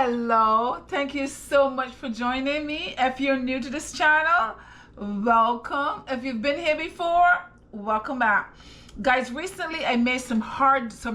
Hello, thank you so much for joining me. If you're new to this channel, welcome. If you've been here before, welcome back. Guys, recently I made some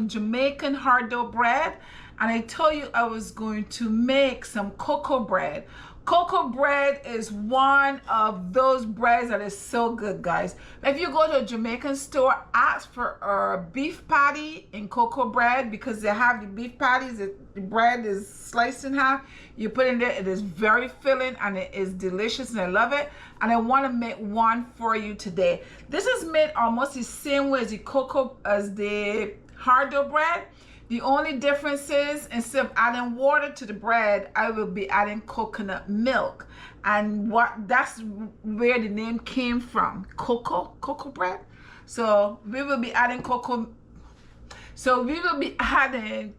Jamaican hard dough bread, and I told you I was going to make some cocoa bread. Cocoa bread is one of those breads that is so good, guys. If you go to a Jamaican store, ask for a beef patty in cocoa bread, because they have the beef patties. The bread is sliced in half. You put it in there. It is very filling and it is delicious, and I love it. And I want to make one for you today. This is made almost the same way as the hard dough bread. The only difference is, instead of adding water to the bread, I will be adding coconut milk. And that's where the name came from, cocoa bread. So we will be adding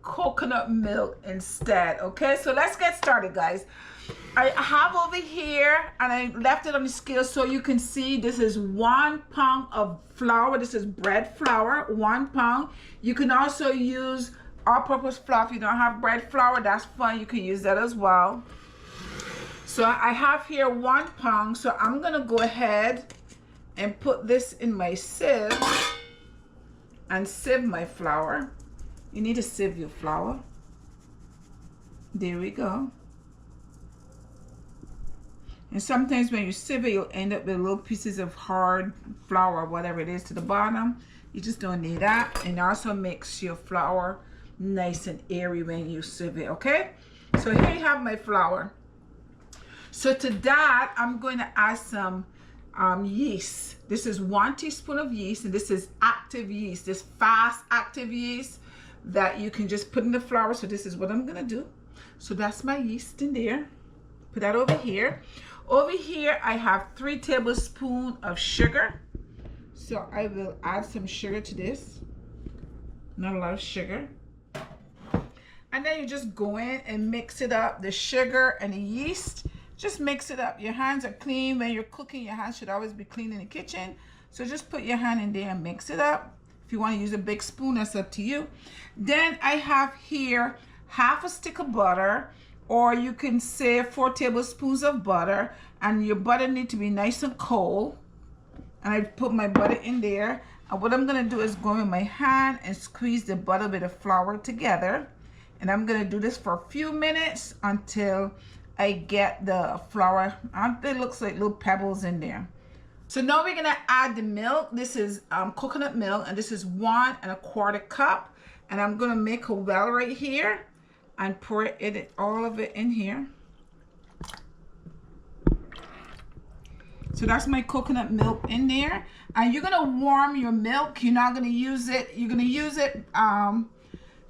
coconut milk instead. Okay, so let's get started, guys. I have over here, and I left it on the scale so you can see, this is 1 pound of flour. This is bread flour, 1 pound. You can also use all-purpose flour. If you don't have bread flour, that's fine, you can use that as well. So I have here 1 pound, so I'm gonna go ahead and put this in my sieve and sieve my flour. You need to sieve your flour. There we go. And sometimes when you sieve it, you'll end up with little pieces of hard flour, whatever it is, to the bottom. You just don't need that. And also makes your flour nice and airy when you sieve it. Okay, so here you have my flour. So to that, I'm going to add some yeast. This is 1 teaspoon of yeast, and this is active yeast, this fast active yeast that you can just put in the flour. So this is what I'm gonna do. So that's my yeast in there. Put that over here. Over here I have 3 tablespoons of sugar. So I will add some sugar to this. Not a lot of sugar. And then you just go in and mix it up, the sugar and the yeast. Just mix it up. Your hands are clean. When you're cooking, your hands should always be clean in the kitchen. So just put your hand in there and mix it up. If you want to use a big spoon, that's up to you. Then I have here half a stick of butter, or you can say 4 tablespoons of butter, and your butter needs to be nice and cold. And I put my butter in there. And what I'm going to do is go in my hand and squeeze the butter with the flour together. And I'm going to do this for a few minutes until I get the flour, it looks like little pebbles in there. So now we're going to add the milk. This is coconut milk, and this is 1 1/4 cup. And I'm going to make a well right here and pour all of it in here. So that's my coconut milk in there. And you're going to warm your milk. You're not going to use it. You're going to use it.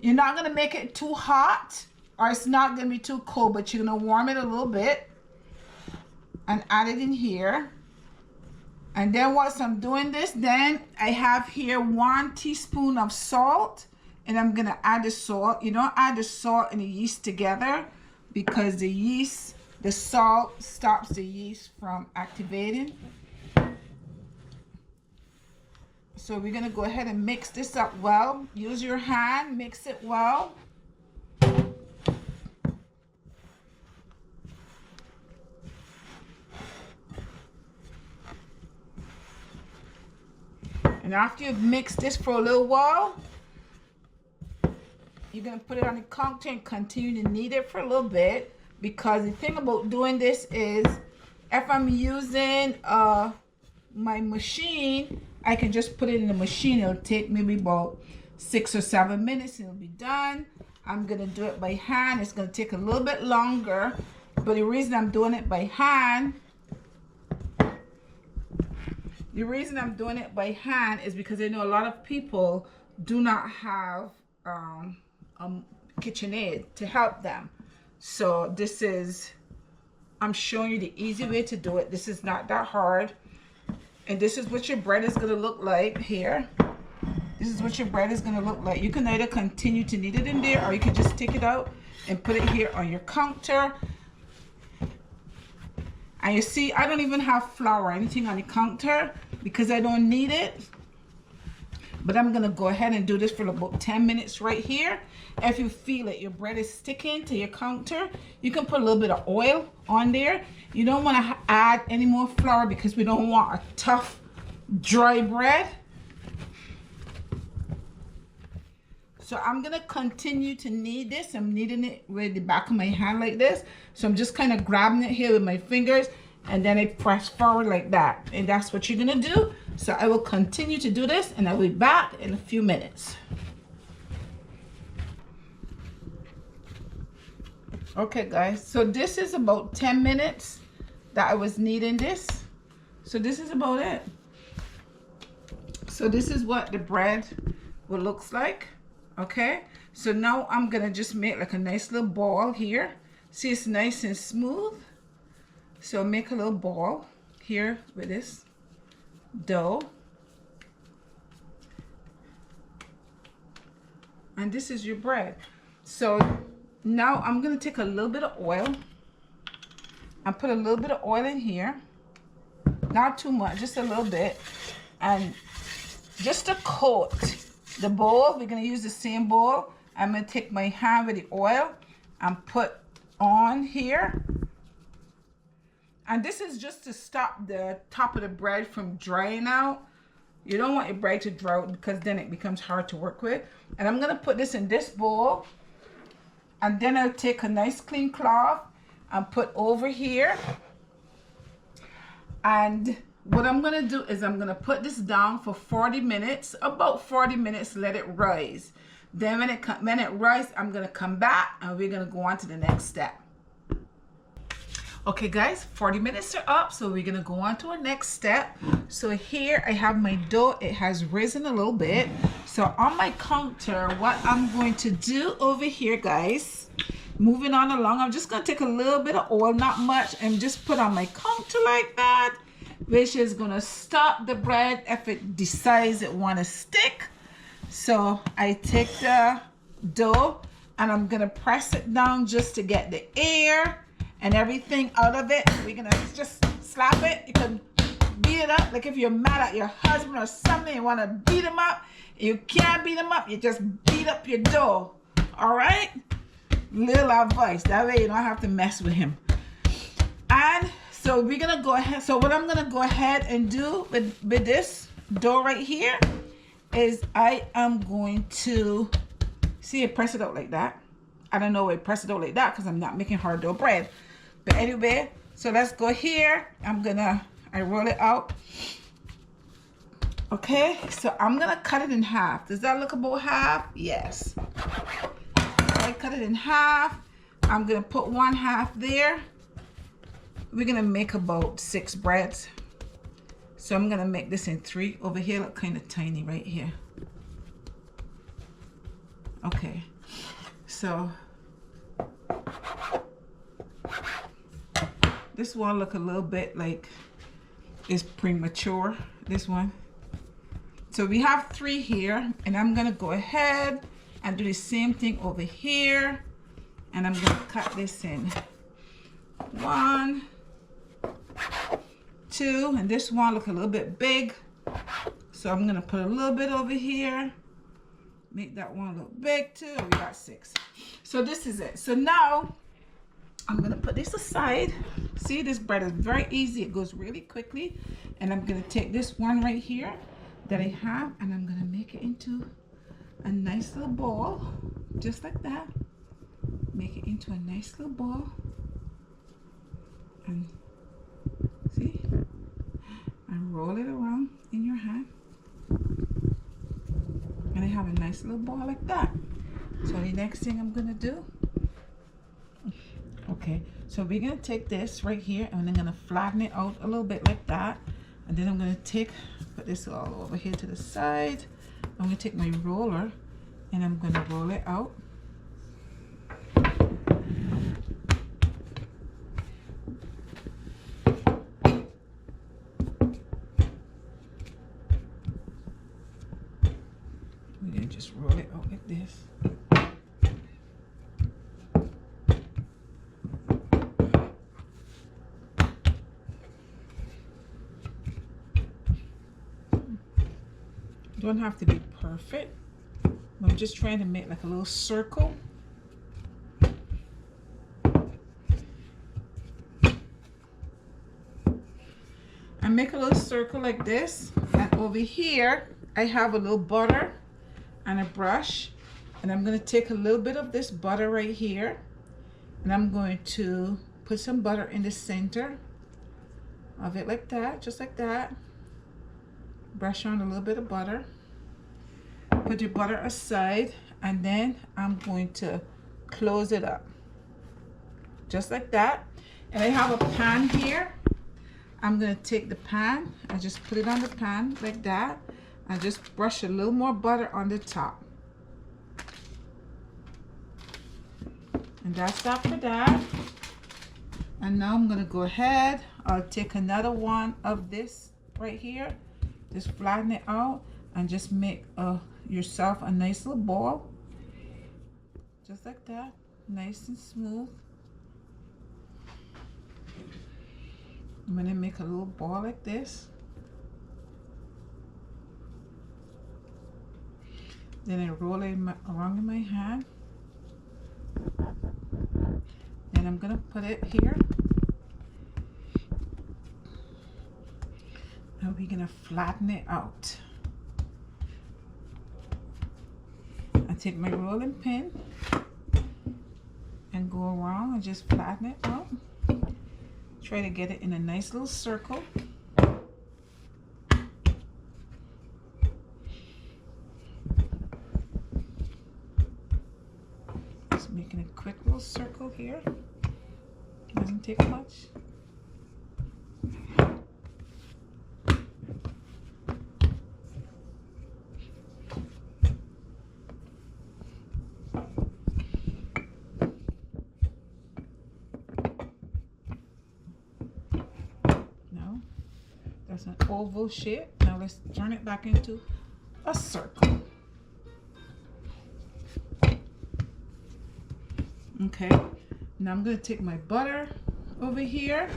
You're not going to make it too hot, or it's not going to be too cold, but you're going to warm it a little bit and add it in here. And then once I'm doing this, then I have here 1 teaspoon of salt, and I'm going to add the salt. You don't add the salt and the yeast together, because the salt stops the yeast from activating. So we're going to go ahead and mix this up well. Use your hand, mix it well. And after you've mixed this for a little while, you're going to put it on the counter and continue to knead it for a little bit. Because the thing about doing this is, if I'm using my machine, I can just put it in the machine. It'll take maybe about 6 or 7 minutes and it'll be done. I'm going to do it by hand. It's going to take a little bit longer. But the reason I'm doing it by hand, is because I know a lot of people do not have a KitchenAid to help them. So this is, I'm showing you the easy way to do it. This is not that hard. And this is what your bread is going to look like here. This is what your bread is going to look like. You can either continue to knead it in there, or you can just take it out and put it here on your counter. And you see, I don't even have flour or anything on the counter because I don't need it. But I'm gonna go ahead and do this for about 10 minutes right here. If you feel that your bread is sticking to your counter, you can put a little bit of oil on there. You don't want to add any more flour because we don't want a tough, dry bread. So I'm gonna continue to knead this. I'm kneading it with the back of my hand like this. So I'm just kind of grabbing it here with my fingers, and then I press forward like that. And that's what you're gonna do. So I will continue to do this, and I'll be back in a few minutes. Okay guys, so this is about 10 minutes that I was kneading this. So this is about it. So this is what the bread will looks like. Okay, so now I'm gonna just make like a nice little ball here. See, it's nice and smooth. So make a little ball here with this dough. And this is your bread. So now I'm gonna take a little bit of oil and put a little bit of oil in here. Not too much, just a little bit. And just to coat the bowl, we're gonna use the same bowl. I'm gonna take my hand with the oil and put on here. And this is just to stop the top of the bread from drying out. You don't want your bread to dry out because then it becomes hard to work with. And I'm gonna put this in this bowl. And then I'll take a nice clean cloth and put over here. And what I'm gonna do is I'm gonna put this down for 40 minutes, about 40 minutes, let it rise. Then when it rises, I'm gonna come back and we're gonna go on to the next step. Okay guys, 40 minutes are up, so we're gonna go on to our next step. So here I have my dough. It has risen a little bit. So on my counter, what I'm going to do over here, guys, moving on along, I'm just gonna take a little bit of oil, not much, and just put on my counter like that, which is gonna stop the bread if it decides it wanna stick. So I take the dough and I'm gonna press it down just to get the air and everything out of it. We're gonna just slap it. You can beat it up, like if you're mad at your husband or something, you wanna beat him up, you can't beat him up, you just beat up your dough. All right, little advice, that way you don't have to mess with him. And so we're gonna go ahead, so what I'm gonna go ahead and do with this dough right here is I am going to, see, it press it out like that. I don't know why I press it out like that because I'm not making hard dough bread. But anyway, so let's go here. I roll it out. Okay, so I'm gonna cut it in half. Does that look about half? Yes. I cut it in half. I'm gonna put one half there. We're gonna make about 6 breads. So I'm gonna make this in 3. Over here look kind of tiny right here. Okay, so this one look a little bit like it's premature, this one. So we have 3 here, and I'm gonna go ahead and do the same thing over here, and I'm gonna cut this in 1, 2, and this one look a little bit big, so I'm gonna put a little bit over here, make that one look big too. We got 6. So this is it. So now I'm gonna put this aside. See, this bread is very easy, it goes really quickly. And I'm gonna take this one right here that I have, and I'm gonna make it into a nice little ball, just like that. Make it into a nice little ball, and see, and roll it around in your hand, and I have a nice little ball like that. So the next thing I'm gonna do, okay, so we're gonna take this right here, and I'm gonna flatten it out a little bit like that, and then I'm gonna put this all over here to the side. I'm gonna take my roller and I'm gonna roll it out. We're gonna just roll it out like this. Don't have to be perfect. I'm just trying to make like a little circle. I make a little circle like this, and over here I have a little butter and a brush, and I'm going to take a little bit of this butter right here, and I'm going to put some butter in the center of it like that, just like that. Brush on a little bit of butter. Put your butter aside, and then I'm going to close it up just like that. And I have a pan here. I'm going to take the pan and just put it on the pan like that, and just brush a little more butter on the top. And that's that for that. And now I'm going to go ahead, I'll take another one of this right here, just flatten it out and just make yourself a nice little ball, just like that, nice and smooth. I'm going to make a little ball like this. Then I roll it around in my hand. Then I'm going to put it here. And we're going to flatten it out. I take my rolling pin and go around and just flatten it out. Try to get it in a nice little circle. Just making a quick little circle here. Doesn't take much. That's an oval shape. Now let's turn it back into a circle. Okay, now I'm going to take my butter over here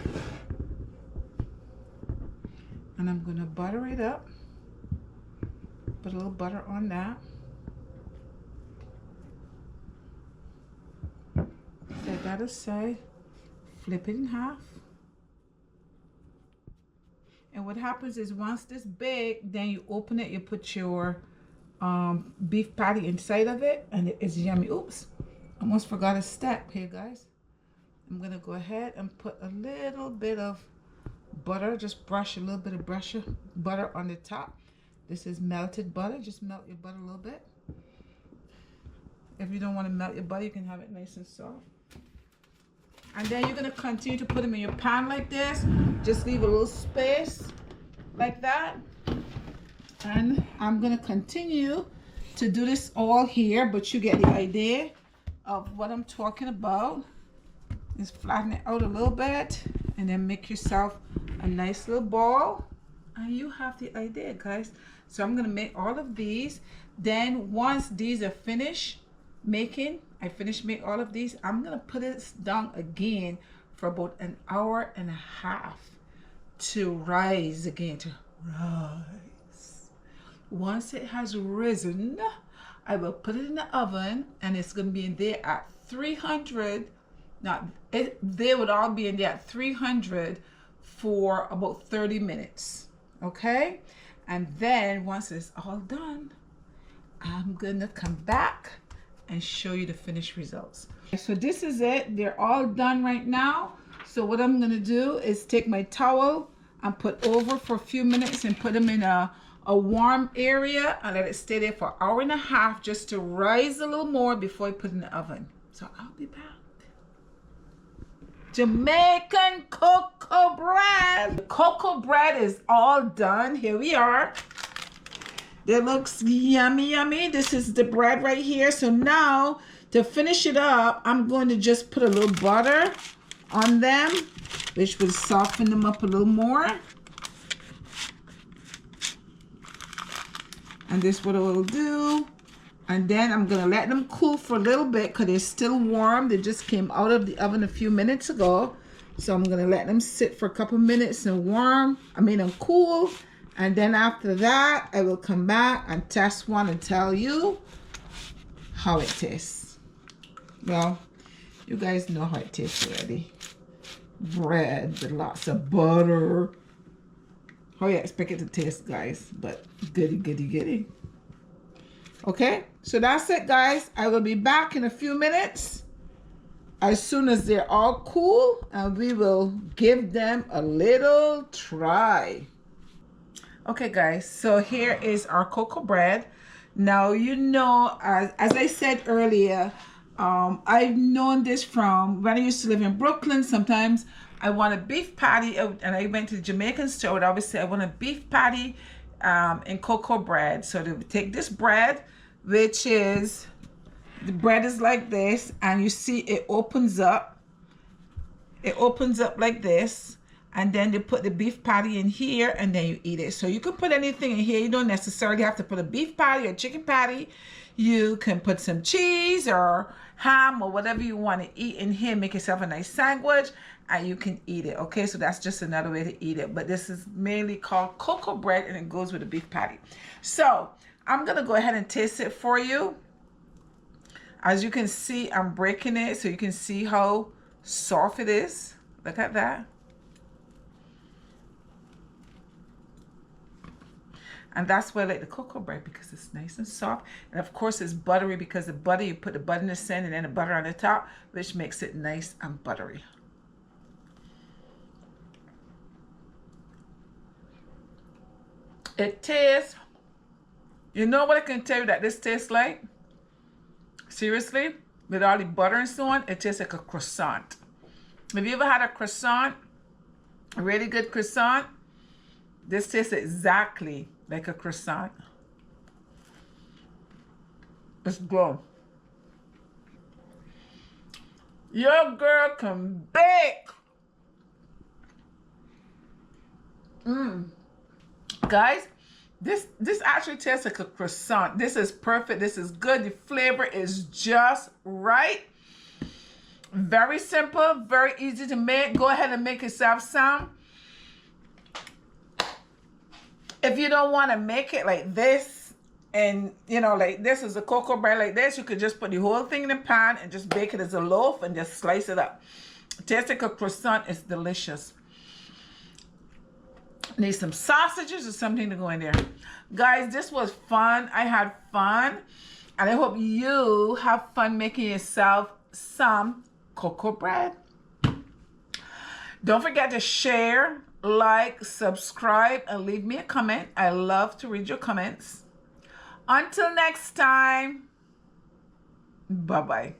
and I'm going to butter it up. Put a little butter on that. Set that aside. Flip it in half. And what happens is once this big, then you open it, you put your beef patty inside of it, and it's yummy. Oops, almost forgot a step here, guys. I'm gonna go ahead and put a little bit of butter, just brush a little bit of butter on the top. This is melted butter. Just melt your butter a little bit. If you don't want to melt your butter, you can have it nice and soft. And then you're going to continue to put them in your pan like this. Just leave a little space like that. And I'm going to continue to do this all here, but you get the idea of what I'm talking about. Just flatten it out a little bit and then make yourself a nice little ball. And you have the idea, guys. So I'm going to make all of these. Then once these are finished making, I finished making all of these, I'm going to put it down again for about an hour and a half to rise again, to rise. Once it has risen, I will put it in the oven, and it's going to be in there at 300. Now, they would all be in there at 300 for about 30 minutes. Okay? And then once it's all done, I'm going to come back and show you the finished results. So this is it. They're all done right now. So what I'm going to do is take my towel and put over for a few minutes and put them in a warm area and let it stay there for an hour and a half just to rise a little more before I put it in the oven. So I'll be back. Jamaican cocoa bread. The cocoa bread is all done. Here we are. That looks yummy, yummy. This is the bread right here. So now to finish it up, I'm going to just put a little butter on them, which will soften them up a little more. And this is what I will do. And then I'm going to let them cool for a little bit because they're still warm. They just came out of the oven a few minutes ago. So I'm going to let them sit for a couple minutes and cool. And then after that, I will come back and test one and tell you how it tastes. Well, you guys know how it tastes already. Bread with lots of butter. How you expect it to taste, guys? But goody, goody, goody. Okay, so that's it, guys. I will be back in a few minutes as soon as they're all cool, and we will give them a little try. Okay, guys, so here is our cocoa bread. Now, you know, as I said earlier, I've known this from when I used to live in Brooklyn. Sometimes I want a beef patty, and I went to the Jamaican store. I would always say I want a beef patty in cocoa bread. So they would take this bread, which is, the bread is like this, and you see it opens up. It opens up like this. And then they put the beef patty in here, and then you eat it. So you can put anything in here. You don't necessarily have to put a beef patty or chicken patty. You can put some cheese or ham or whatever you want to eat in here. Make yourself a nice sandwich, and you can eat it. Okay, so that's just another way to eat it. But this is mainly called cocoa bread, and it goes with a beef patty. So I'm going to go ahead and taste it for you. As you can see, I'm breaking it so you can see how soft it is. Look at that. And that's why I like the cocoa bread, because it's nice and soft. And of course it's buttery, because the butter, you put the butter in the center and then the butter on the top, which makes it nice and buttery. It tastes, you know what I can tell you that this tastes like? Seriously, with all the butter and so on, it tastes like a croissant. Have you ever had a croissant? A really good croissant? This tastes exactly like a croissant. It's good. Your girl can bake. Guys, this actually tastes like a croissant. This is perfect. This is good. The flavor is just right. Very simple, very easy to make. Go ahead and make yourself some. If you don't want to make it like this, and you know, like this is a cocoa bread like this, you could just put the whole thing in the pan and just bake it as a loaf and just slice it up. It tastes like a croissant. It's delicious. Need some sausages or something to go in there. Guys, this was fun. I had fun, and I hope you have fun making yourself some cocoa bread. Don't forget to share, like, subscribe, and leave me a comment. I love to read your comments. Until next time, bye-bye.